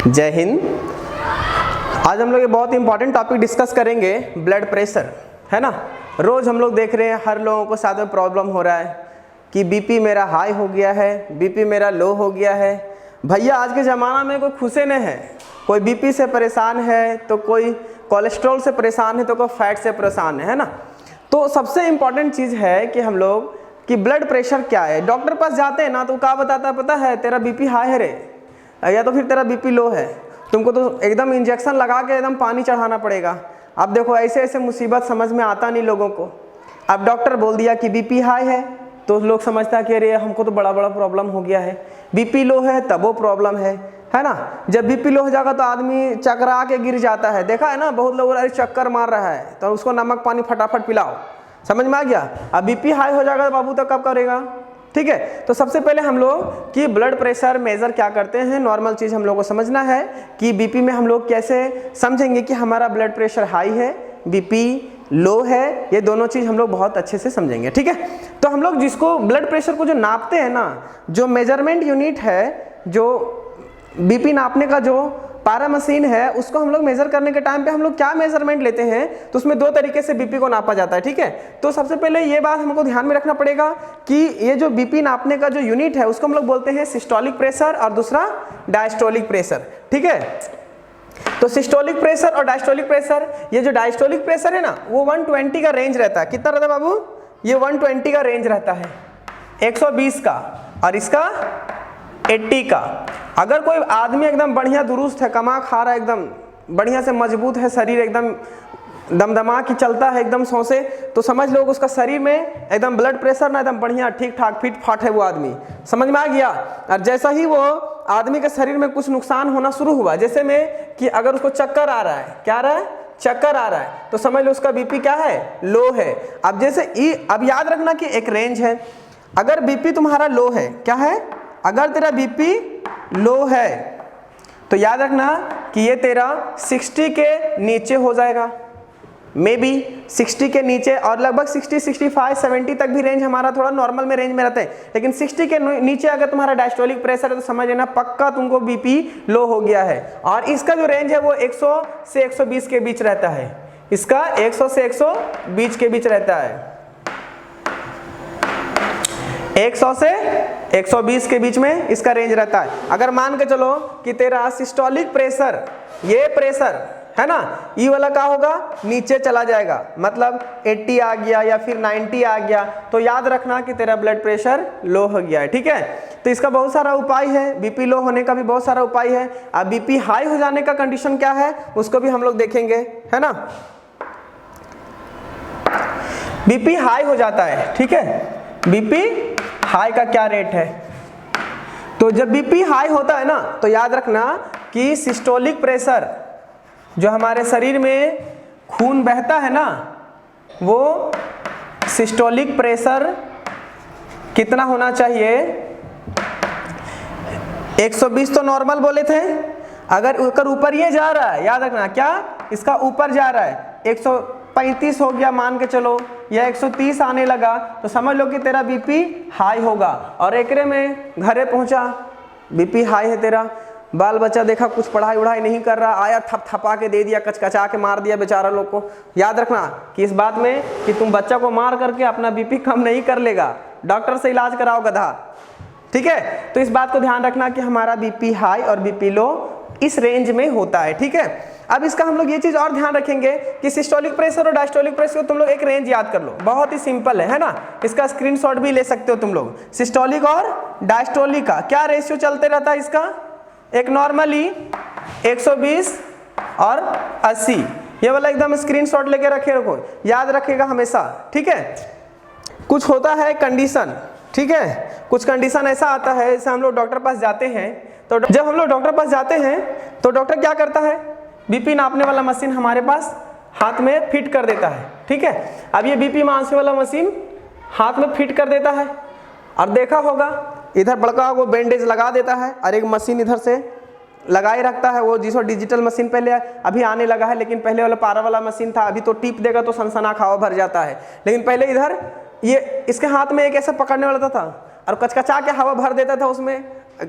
जय हिंद। आज हम लोग ये बहुत इंपॉर्टेंट टॉपिक डिस्कस करेंगे, ब्लड प्रेशर, है ना। रोज़ हम लोग देख रहे हैं हर लोगों को साथ में प्रॉब्लम हो रहा है कि बीपी मेरा हाई हो गया है, बीपी मेरा लो हो गया है। भैया आज के ज़माना में कोई खुशे नहीं है, कोई बीपी से परेशान है तो कोई कोलेस्ट्रॉल से परेशान है तो कोई फैट से परेशान है ना। तो सबसे इम्पॉर्टेंट चीज़ है कि हम लोग कि ब्लड प्रेशर क्या है। डॉक्टर पास जाते हैं ना तो क्या बताता है पता है, तेरा बीपी हाई है रे, या तो फिर तेरा बीपी लो है, तुमको तो एकदम इंजेक्शन लगा के एकदम पानी चढ़ाना पड़ेगा। अब देखो ऐसे ऐसे मुसीबत समझ में आता नहीं लोगों को। अब डॉक्टर बोल दिया कि बीपी हाई है तो लोग समझता है कि अरे हमको तो बड़ा बड़ा प्रॉब्लम हो गया है। बीपी लो है तब वो प्रॉब्लम है ना। जब बीपी लो हो जाएगा तो आदमी चकरा के गिर जाता है, देखा है ना, बहुत लोग अरे चक्कर मार रहा है तो उसको नमक पानी फटाफट पिलाओ, समझ में आ गया। अब बीपी हाई हो जाएगा तो बाबू तक कब करेगा, ठीक है। तो सबसे पहले हम लोग कि ब्लड प्रेशर मेजर क्या करते हैं, नॉर्मल चीज़ हम लोग को समझना है कि बीपी में हम लोग कैसे समझेंगे कि हमारा ब्लड प्रेशर हाई है, बीपी लो है, ये दोनों चीज़ हम लोग बहुत अच्छे से समझेंगे, ठीक है। तो हम लोग जिसको ब्लड प्रेशर को जो नापते हैं ना, जो मेजरमेंट यूनिट है, जो बीपी नापने का जो पारा मशीन है, उसको हम लोग मेजर करने के टाइम पे हम लोग क्या मेजरमेंट लेते हैं, तो उसमें दो तरीके से बीपी को नापा जाता है, ठीक है। तो सबसे पहले ये बात हमको ध्यान में रखना पड़ेगा कि ये जो बीपी नापने का जो यूनिट है उसको हम लोग बोलते हैं सिस्टोलिक प्रेशर और दूसरा डायस्टोलिक प्रेशर, ठीक है। तो सिस्टोलिक प्रेशर और डायस्टोलिक प्रेशर, ये जो डायस्टोलिक प्रेशर है ना वो 120 का रेंज रहता है। कितना रहता है बाबू, ये 120 का रेंज रहता है, 120 का, और इसका 80 का। अगर कोई आदमी एकदम बढ़िया दुरुस्त है, कमा खा रहा है, एकदम बढ़िया से मजबूत है, शरीर एकदम दमदमा की चलता है एकदम सौंसे, तो समझ लो उसका शरीर में एकदम ब्लड प्रेशर ना एकदम बढ़िया ठीक ठाक फिट फाट है वो आदमी, समझ में आ गया। और जैसा ही वो आदमी के शरीर में कुछ नुकसान होना शुरू हुआ, जैसे में कि अगर उसको चक्कर आ रहा है, क्या आ रहा है, चक्कर आ रहा है, तो समझ लो उसका बीपी क्या है, लो है। अब जैसे अब याद रखना कि एक रेंज है, अगर बीपी तुम्हारा लो है, क्या है, अगर तेरा बीपी लो है तो याद रखना कि ये तेरा 60 के नीचे हो जाएगा, मे बी 60 के नीचे, और लगभग 60, 65, 70 तक भी रेंज हमारा थोड़ा नॉर्मल में रेंज में रहता है। लेकिन 60 के नीचे अगर तुम्हारा डायस्टोलिक प्रेशर है तो समझ लेना पक्का तुमको बीपी लो हो गया है। और इसका जो रेंज है वो 100 से 120 के बीच रहता है, इसका 100 से 120 के बीच रहता है, 100 से 120 के बीच में इसका रेंज रहता है। अगर मान के चलो कि तेरा सिस्टोलिक प्रेशर, ये प्रेशर है ना, ये वाला क्या होगा, नीचे चला जाएगा, मतलब 80 आ गया या फिर 90 आ गया, तो याद रखना कि तेरा ब्लड प्रेशर लो हो गया है, ठीक है। तो इसका बहुत सारा उपाय है, बीपी लो होने का भी बहुत सारा उपाय है। अब बीपी हाई हो जाने का कंडीशन क्या है उसको भी हम लोग देखेंगे, है ना। बीपी हाई हो जाता है, ठीक है, बीपी हाई का क्या रेट है। तो जब बीपी हाई होता है ना तो याद रखना कि सिस्टोलिक प्रेशर, जो हमारे शरीर में खून बहता है ना, वो सिस्टोलिक प्रेशर कितना होना चाहिए, 120 तो नॉर्मल बोले थे, अगर ऊपर ये जा रहा है, याद रखना क्या, इसका ऊपर जा रहा है, 135 हो गया मान के चलो, या 130 आने लगा, तो समझ लो कि तेरा बीपी हाई होगा। और एकरे में घरे पहुंचा, बीपी हाई है तेरा, बाल बच्चा देखा कुछ पढ़ाई उढ़ाई नहीं कर रहा, आया थपथपा के दे दिया, कचकचा के मार दिया बेचारा लोग को। याद रखना कि इस बात में कि तुम बच्चा को मार करके अपना बीपी कम नहीं कर लेगा, डॉक्टर से इलाज कराओ गधा, ठीक है। तो इस बात को ध्यान रखना कि हमारा बीपी हाई और बीपी लो इस रेंज में होता है, ठीक है। अब इसका हम लोग ये चीज और ध्यान रखेंगे कि सिस्टोलिक प्रेशर और डायस्टोलिक प्रेशर को तुम लोग एक रेंज याद कर लो, बहुत ही सिंपल है ना। इसका स्क्रीनशॉट भी ले सकते हो तुम लोग। सिस्टोलिक और डायस्टोलिक का क्या रेशियो चलते रहता है इसका, एक नॉर्मली 120 और 80, ये वाला एकदम स्क्रीनशॉट लेके रखो, याद रखेगा हमेशा, ठीक है। कुछ होता है कंडीशन, ठीक है, कुछ कंडीशन ऐसा आता है, जैसे हम लोग डॉक्टर पास जाते हैं, तो जब हम लोग डॉक्टर पास जाते हैं तो डॉक्टर क्या करता है, बीपी नापने वाला मशीन हमारे पास हाथ में फिट कर देता है, ठीक है। अब ये बीपी मापने वाला मशीन हाथ में फिट कर देता है, और देखा होगा इधर बड़का वो बैंडेज लगा देता है और एक मशीन इधर से लगाए रखता है, वो जिसको डिजिटल मशीन पहले अभी आने लगा है, लेकिन पहले वाला पारा वाला मशीन था, अभी तो टीप देगा तो सनसना खावा भर जाता है, लेकिन पहले इधर ये इसके हाथ में एक ऐसा पकड़ने वाला था और कचकचा के हवा भर देता था उसमें,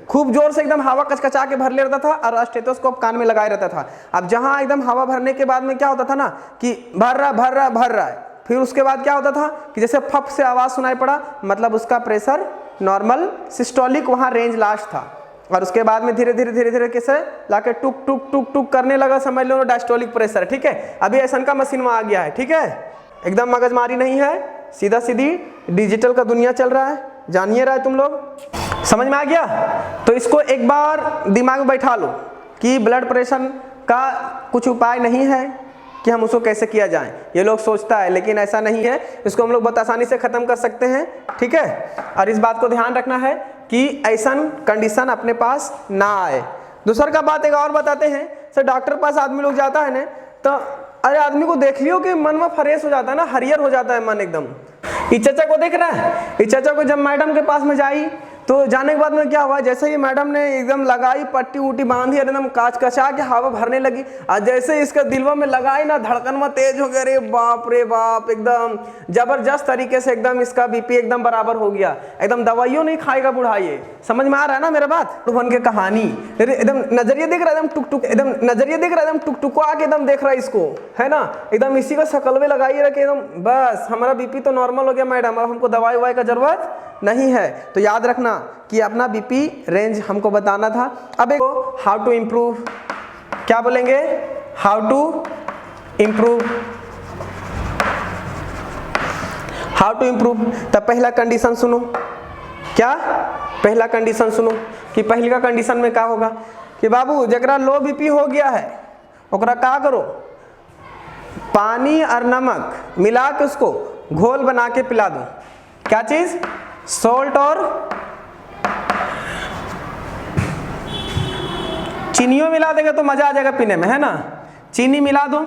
खूब जोर से एकदम हवा कचकचा के भर ले रहता था और स्टेथोस्कोप कान में लगाए रहता था। अब जहाँ एकदम हवा भरने के बाद में क्या होता था ना कि भर रहा है, फिर उसके बाद क्या होता था कि जैसे फप से आवाज़ सुनाई पड़ा, मतलब उसका प्रेशर नॉर्मल सिस्टोलिक वहाँ रेंज लास्ट था। और उसके बाद में धीरे धीरे कैसे लाके टुक टुक टुक टुक करने लगा, समझ लो डायस्टोलिक प्रेशर। ठीक है, अभी ऐसा का मशीन में आ गया है। ठीक है, एकदम मगजमारी नहीं है, सीधा सीधी डिजिटल का दुनिया चल रहा है, जानिए रहा है तुम लोग। समझ में आ गया? तो इसको एक बार दिमाग में बैठा लो कि ब्लड प्रेशर का कुछ उपाय नहीं है कि हम उसको कैसे किया जाए। ये लोग सोचता है, लेकिन ऐसा नहीं है, इसको हम लोग बहुत आसानी से ख़त्म कर सकते हैं। ठीक है, और इस बात को ध्यान रखना है कि ऐसा कंडीशन अपने पास ना आए। दूसरा का बात एक और बताते हैं, सर डॉक्टर पास आदमी लोग जाता है ना, तो अरे आदमी को देख लियो कि मन में फ्रेश हो जाता है ना, हरियर हो जाता है मन एकदम। इस चाचा को देख रहा है, इस चाचा को जब मैडम के पास में जाई तो जाने के बाद में क्या हुआ, जैसे ही मैडम ने एकदम लगाई पट्टी उट्टी बांधी, एकदम काच कचा के हवा भरने लगी, और जैसे इसका दिलवा में लगाई ना, धड़कन में तेज हो गया, रे बाप एकदम जबरदस्त तरीके से एकदम इसका बीपी एकदम बराबर हो गया। एकदम दवाइयों नहीं खाएगा बूढ़ा। ये समझ में आ रहा है ना मेरा बात? तो बन के कहानी एकदम नजरिया देख रहा है, एकदम टुक टुक, एकदम नजरिया देख रहा है, एकदम टुक टुक आके एकदम देख रहा है इसको, है ना, एकदम इसी को शकलवे लगाइए रखे एकदम, बस हमारा बीपी तो नॉर्मल हो गया मैडम, अब हमको दवाई ववाई का जरूरत नहीं है। तो याद रखना कि अपना बीपी रेंज हमको बताना था। अब एक हाउ टू इम्प्रूव, क्या बोलेंगे, how to improve, how to improve. तब पहला कंडीशन सुनो, क्या पहला कंडीशन सुनो कि पहली का कंडीशन में क्या होगा कि बाबू जरा लो बीपी हो गया है ओकरा का करो, पानी और नमक मिला के उसको घोल बना के पिला दो। क्या चीज? सॉल्ट और चीनियों मिला देगा तो मजा आ जाएगा पीने में, है ना। चीनी मिला दो,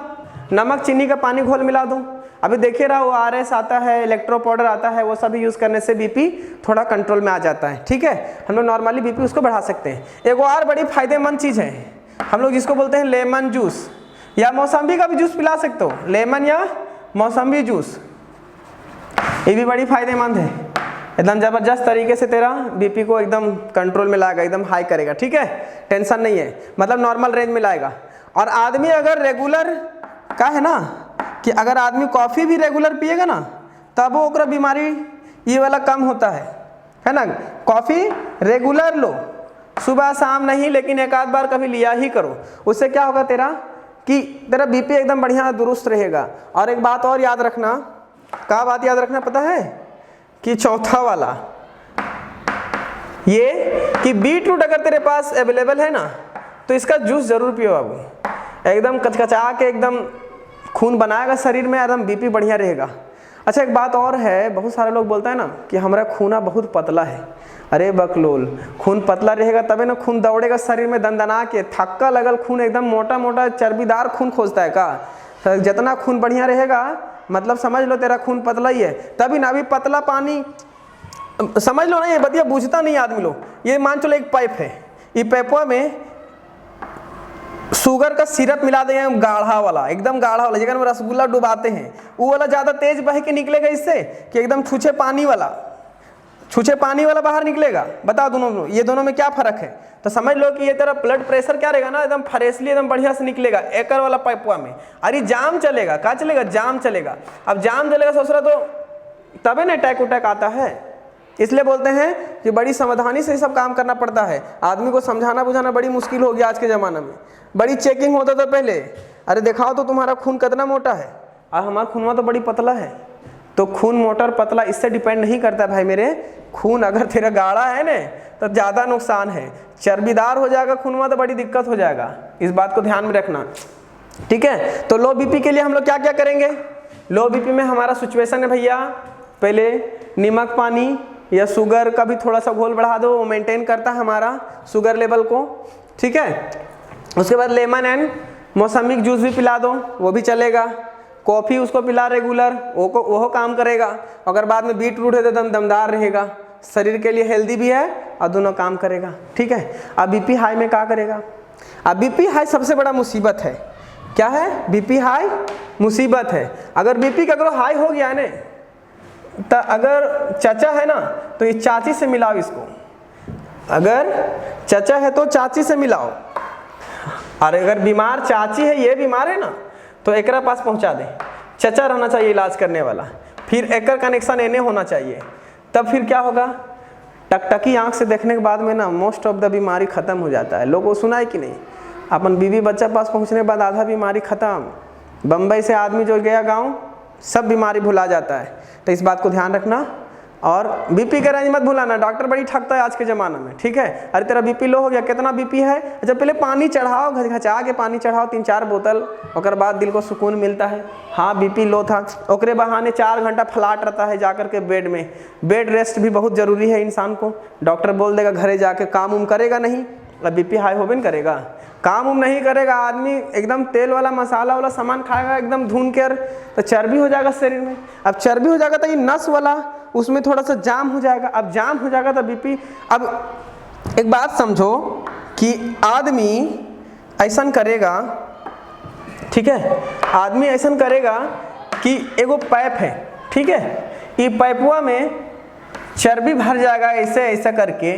नमक चीनी का पानी घोल मिला दो। अभी देखिए रहा वो RS आता है, इलेक्ट्रो पाउडर आता है, वो सब यूज करने से बीपी थोड़ा कंट्रोल में आ जाता है। ठीक है, हम लोग नॉर्मली बीपी उसको बढ़ा सकते हैं। एक और बड़ी फायदेमंद चीज है, हम लोग जिसको बोलते हैं लेमन जूस या मौसम्बी का भी जूस पिला सकते हो, लेमन या मौसम्बी जूस, ये भी बड़ी फायदेमंद है। एकदम जबरदस्त तरीके से तेरा बीपी को एकदम कंट्रोल में लाएगा, एकदम हाई करेगा। ठीक है, टेंशन नहीं है, मतलब नॉर्मल रेंज में लाएगा। और आदमी अगर रेगुलर का है ना कि अगर आदमी कॉफ़ी भी रेगुलर पिएगा ना, तब वो ओकरा बीमारी ये वाला कम होता है ना। कॉफ़ी रेगुलर लो, सुबह शाम नहीं, लेकिन एक आध बार कभी लिया ही करो। उससे क्या होगा तेरा कि तेरा बीपी एकदम बढ़िया दुरुस्त रहेगा। और एक बात और याद रखना, क्या बात याद रखना पता है कि चौथा वाला ये कि बीटरूट अगर तेरे पास अवेलेबल है ना, तो इसका जूस जरूर पियो बाबू, एकदम कचकचा के एकदम खून बनाएगा शरीर में, एकदम बीपी बढ़िया रहेगा। अच्छा एक बात और है, बहुत सारे लोग बोलते हैं ना कि हमारा खूना बहुत पतला है। अरे बकलोल, खून पतला रहेगा तबे ना खून दौड़ेगा शरीर में दंदना के, थक्का लगल खून एकदम मोटा मोटा चर्बीदार खून खोजता है का। जितना खून बढ़िया रहेगा मतलब समझ लो तेरा खून पतला ही है, तभी ना। अभी पतला पानी समझ लो ना, ये बतिया बूझता नहीं आदमी लोग। ये मान चलो एक पाइप है, ये पाइपों में शुगर का सिरप मिला देंगे, गाढ़ा वाला, एकदम गाढ़ा वाला, जगह में रसगुल्ला डुबाते हैं, वो वाला ज़्यादा तेज बह के निकलेगा इससे कि एकदम छूछे पानी वाला बाहर निकलेगा। बताओ दोनों, ये दोनों में क्या फर्क है? तो समझ लो कि ये तेरा ब्लड प्रेशर क्या रहेगा ना, एकदम फ्रेशली एकदम बढ़िया से निकलेगा एकर वाला पाइपवा में। अरे जाम चलेगा, क्या चलेगा? जाम चलेगा। अब जाम चलेगा ससुरा तो तबे ना अटैक उटैक आता है। इसलिए बोलते हैं कि बड़ी सावधानी से सब काम करना पड़ता है। आदमी को समझाना बुझाना बड़ी मुश्किल हो गया आज के ज़माना में। बड़ी चेकिंग होता था पहले, अरे दिखाओ तो तुम्हारा खून कितना मोटा है, और हमारा खूनवा तो बड़ी पतला है। तो खून मोटा और पतला इससे डिपेंड नहीं करता भाई मेरे। खून अगर तेरा गाढ़ा है ना तो ज़्यादा नुकसान है, चर्बीदार हो जाएगा खूनवा तो बड़ी दिक्कत हो जाएगा। इस बात को ध्यान में रखना, ठीक है। तो लो बीपी के लिए हम लोग क्या क्या करेंगे? लो बीपी में हमारा सिचुएशन है भैया, पहले नमक पानी या शुगर का भी थोड़ा सा घोल बढ़ा दो, वो मेंटेन करता है हमारा शुगर लेवल को, ठीक है। उसके बाद लेमन एंड मौसमी जूस भी पिला दो, वो भी चलेगा। कॉफ़ी उसको पिला रेगुलर, वो काम करेगा। अगर बाद में बीट रूट है तो दमदार रहेगा, शरीर के लिए हेल्दी भी है और दोनों काम करेगा, ठीक है। अब बीपी हाई में क्या करेगा? अब बीपी हाई सबसे बड़ा मुसीबत है। क्या है? बीपी हाई मुसीबत है। अगर बीपी का अगर हाई हो गया ना, तो अगर चाचा है ना तो ये चाची से मिलाओ इसको। अगर चचा है तो चाची से मिलाओ, और अगर बीमार चाची है, ये बीमार है ना, तो एकरा पास पहुंचा दे। चचा रहना चाहिए इलाज करने वाला, फिर एकर कनेक्शन एने होना चाहिए, तब फिर क्या होगा, टकटकी आंख से देखने के बाद में ना मोस्ट ऑफ द बीमारी खत्म हो जाता है। लोगों को सुना है कि नहीं, अपन बीवी बच्चा पास पहुंचने के बाद आधा बीमारी खत्म। बम्बई से आदमी जो गया गाँव, सब बीमारी भुला जाता है। तो इस बात को ध्यान रखना, और बीपी का रेंज मत भुलाना, डॉक्टर बड़ी ठगता है आज के ज़माना में, ठीक है। अरे तेरा बीपी लो हो गया, कितना बीपी है, अच्छा पहले पानी चढ़ाओ, घचघचा के पानी चढ़ाओ 3-4 बोतल, और बाद दिल को सुकून मिलता है। हाँ बीपी लो था, ओकरे बहाने 4 घंटा फ्लाट रहता है जाकर के बेड में। बेड रेस्ट भी बहुत ज़रूरी है इंसान को। डॉक्टर बोल देगा घरे जाके काम उम करेगा नहीं, अब बीपी हाई होबे न करेगा, काम उम नहीं करेगा, आदमी एकदम तेल वाला मसाला वाला सामान खाएगा एकदम धुन कर, तो चर्बी हो जाएगा शरीर में। अब चर्बी हो जाएगा तो ये नस वाला उसमें थोड़ा सा जाम हो जाएगा, अब जाम हो जाएगा तो बीपी। अब एक बात समझो कि आदमी ऐसा करेगा, ठीक है, आदमी ऐसा करेगा कि एगो पाइप है, ठीक है, ये पाइपवा में चर्बी भर जाएगा ऐसे ऐसा करके,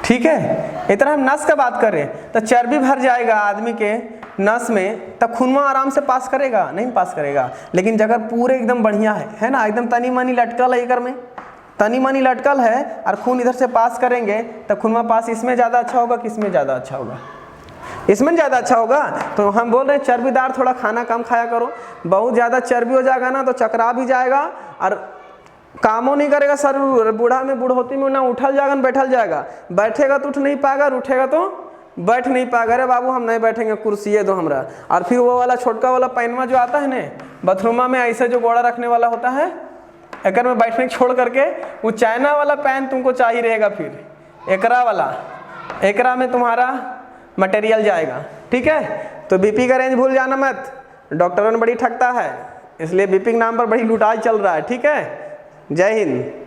ठीक है। इतना हम नस का बात कर रहे हैं, तो चर्बी भर जाएगा आदमी के नस में, तब खूनवा आराम से पास करेगा नहीं, पास करेगा। लेकिन जगह पूरे एकदम बढ़िया है ना, एकदम तनी मनी लटकल है, इधर में तनी मनी लटकल है और खून इधर से पास करेंगे, तो खूनवा पास इसमें ज़्यादा अच्छा होगा कि इसमें ज़्यादा अच्छा होगा, इसमें ज़्यादा अच्छा होगा। तो हम बोल रहे हैं चर्बीदार थोड़ा खाना कम खाया करो। बहुत ज़्यादा चर्बी हो जाएगा ना तो चकरा भी जाएगा और कामों नहीं करेगा, सर बूढ़ा में बूढ़ोती में ना उठल जाएगा ना बैठल जाएगा, बैठेगा तो उठ नहीं पाएगा, उठेगा तो बैठ नहीं पाएगा। अरे बाबू हम नहीं बैठेंगे, कुर्सी दो हमरा। और फिर वो वाला छोटका वाला पैनवा जो आता है ना बाथरूमा में, ऐसे जो गोड़ा रखने वाला होता है, एकर में बैठने छोड़ करके वो चाइना वाला पैन तुमको चाहिए रहेगा, फिर एकरा वाला, एकरा में तुम्हारा मटेरियल जाएगा, ठीक है। तो बीपी का रेंज भूल जाना मत, डॉक्टरों ने बड़ी ठगता है, इसलिए बीपी के नाम पर बड़ी लुटाई चल रहा है, ठीक है। जय हिंद।